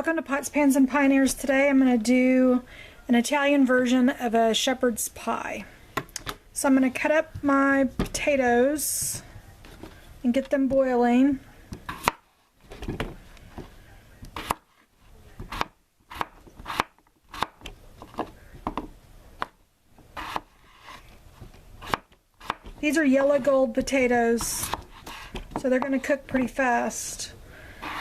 Welcome to Pots, Pans, and Pioneers. Today I'm going to do an Italian version of a shepherd's pie. So I'm going to cut up my potatoes and get them boiling. These are yellow gold potatoes, so they're going to cook pretty fast.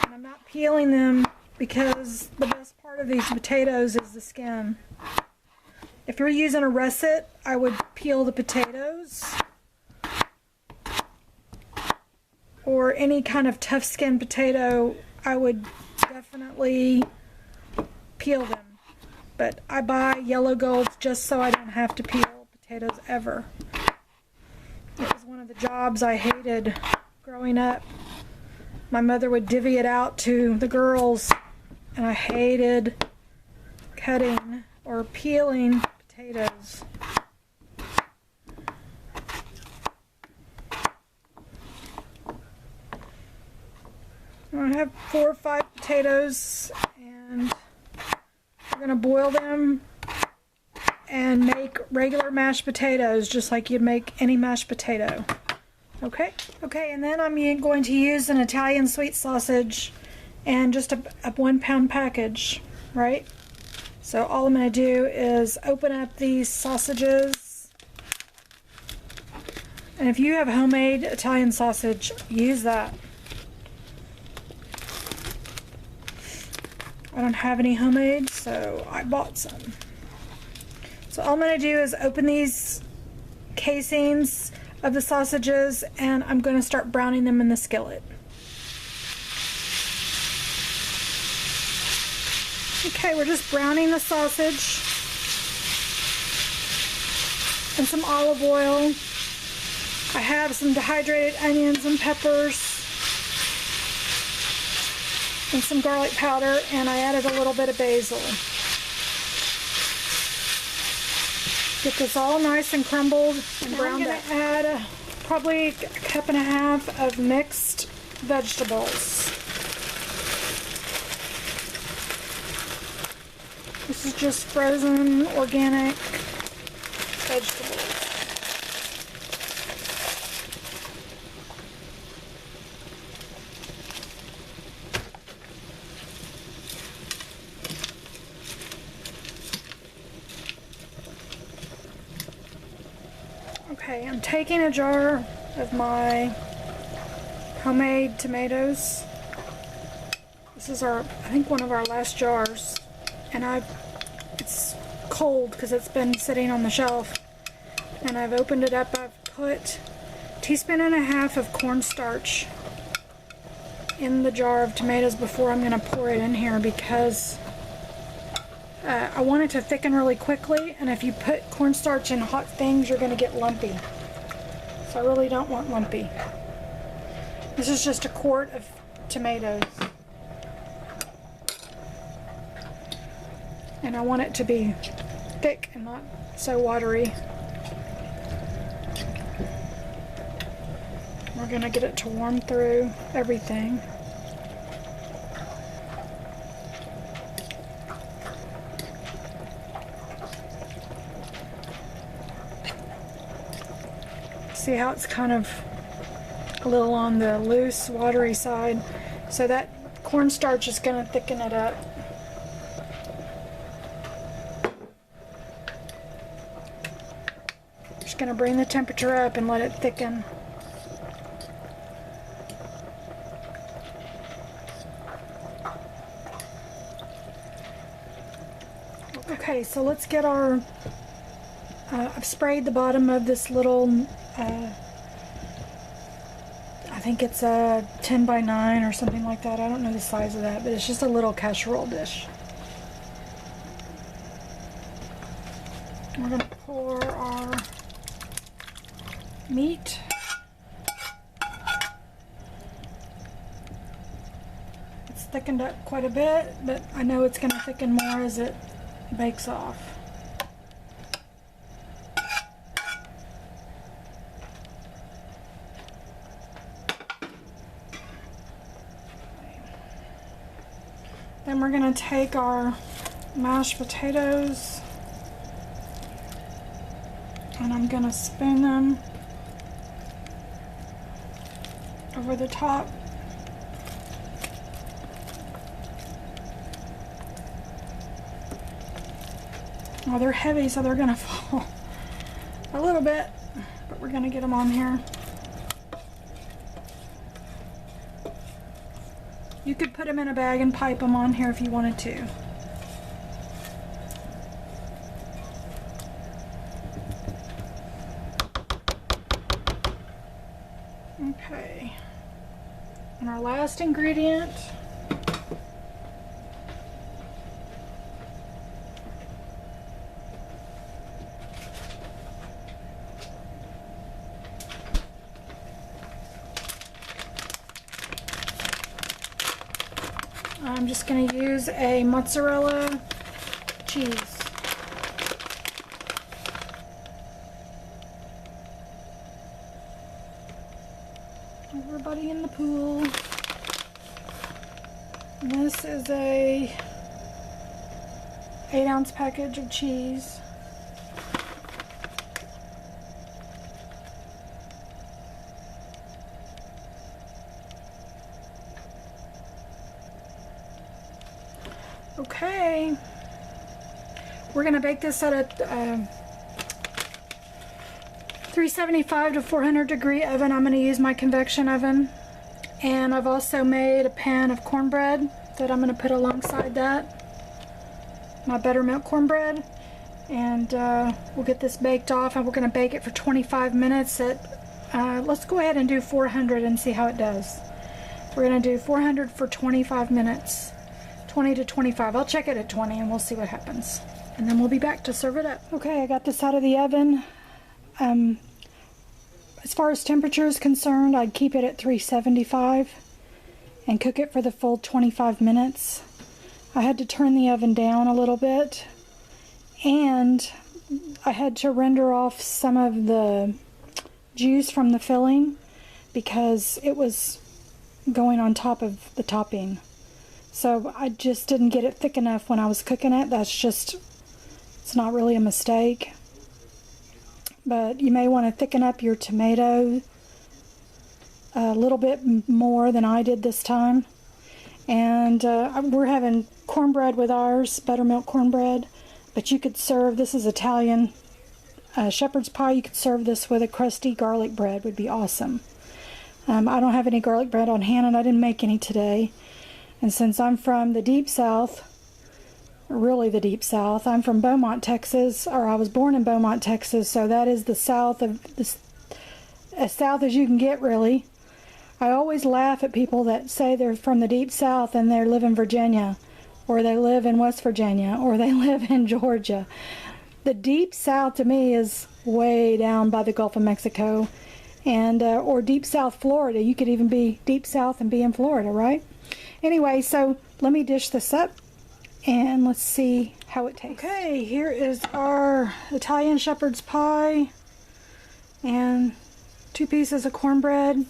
And I'm not peeling them because the best part of these potatoes is the skin. If you're using a russet, I would peel the potatoes, or any kind of tough skin potato, I would definitely peel them. But I buy yellow golds just so I don't have to peel potatoes ever. It was one of the jobs I hated growing up. My mother would divvy it out to the girls, and I hated cutting or peeling potatoes. I have 4 or 5 potatoes, and we're going to boil them and make regular mashed potatoes just like you'd make any mashed potato. Okay, and then I'm going to use an Italian sweet sausage and just a 1 pound package, right? So all I'm going to do is open up these sausages. And if you have homemade Italian sausage, use that. I don't have any homemade, so I bought some. So all I'm going to do is open these casings of the sausages, and I'm going to start browning them in the skillet. Okay, we're just browning the sausage in some olive oil. I have some dehydrated onions and peppers and some garlic powder, and I added a little bit of basil. Get this all nice and crumbled and browned up. I'm going to add probably a cup and a half of mixed vegetables. This is just frozen organic vegetables. Okay, I'm taking a jar of my homemade tomatoes. This is I think one of our last jars, and it's cold because it's been sitting on the shelf, and I've opened it up. I've put a teaspoon and a half of cornstarch in the jar of tomatoes before I'm going to pour it in here, because I want it to thicken really quickly, and if you put cornstarch in hot things, you're going to get lumpy. So I really don't want lumpy. This is just a quart of tomatoes. And I want it to be thick and not so watery. We're going to get it to warm through everything. See how it's kind of a little on the loose, watery side? So that cornstarch is going to thicken it up. Just going to bring the temperature up and let it thicken. Okay, so let's get our I've sprayed the bottom of this little I think it's a 10 by 9 or something like that. I don't know the size of that, but it's just a little casserole dish. We're going to pour our meat. It's thickened up quite a bit, but I know it's going to thicken more as it bakes off. Then we're going to take our mashed potatoes and I'm going to spoon them over the top. Well, they're heavy, so they're going to fall a little bit, but we're going to get them on here. You could put them in a bag and pipe them on here if you wanted to. Okay. And our last ingredient . I'm just going to use a mozzarella cheese. Everybody in the pool. And this is a 8-ounce package of cheese. Okay, we're going to bake this at a 375 to 400 degree oven. I'm going to use my convection oven, and I've also made a pan of cornbread that I'm going to put alongside that, my buttermilk cornbread, and we'll get this baked off, and we're going to bake it for 25 minutes at, let's go ahead and do 400 and see how it does. We're going to do 400 for 25 minutes. 20 to 25. I'll check it at 20 and we'll see what happens. And then we'll be back to serve it up. Okay, I got this out of the oven. As far as temperature is concerned, I'd keep it at 375 and cook it for the full 25 minutes. I had to turn the oven down a little bit, and I had to render off some of the juice from the filling because it was going on top of the topping. So I just didn't get it thick enough when I was cooking it. That's just, it's not really a mistake. But you may want to thicken up your tomato a little bit more than I did this time. And we're having cornbread with ours, buttermilk cornbread. But you could serve, this is Italian shepherd's pie, you could serve this with a crusty garlic bread, would be awesome. I don't have any garlic bread on hand and I didn't make any today. And since I'm from the deep south, really the deep south, I'm from Beaumont, Texas, or I was born in Beaumont, Texas, so that is the south of, as south as you can get, really. I always laugh at people that say they're from the deep south and they live in Virginia, or they live in West Virginia, or they live in Georgia. The deep south to me is way down by the Gulf of Mexico, and or deep south Florida. You could even be deep south and be in Florida, right? Anyway, so let me dish this up and let's see how it tastes. Okay, here is our Italian shepherd's pie and 2 pieces of cornbread.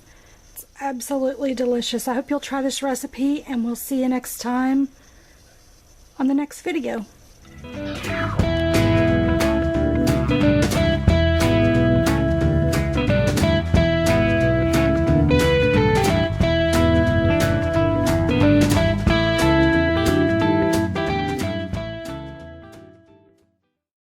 It's absolutely delicious. I hope you'll try this recipe and we'll see you next time on the next video.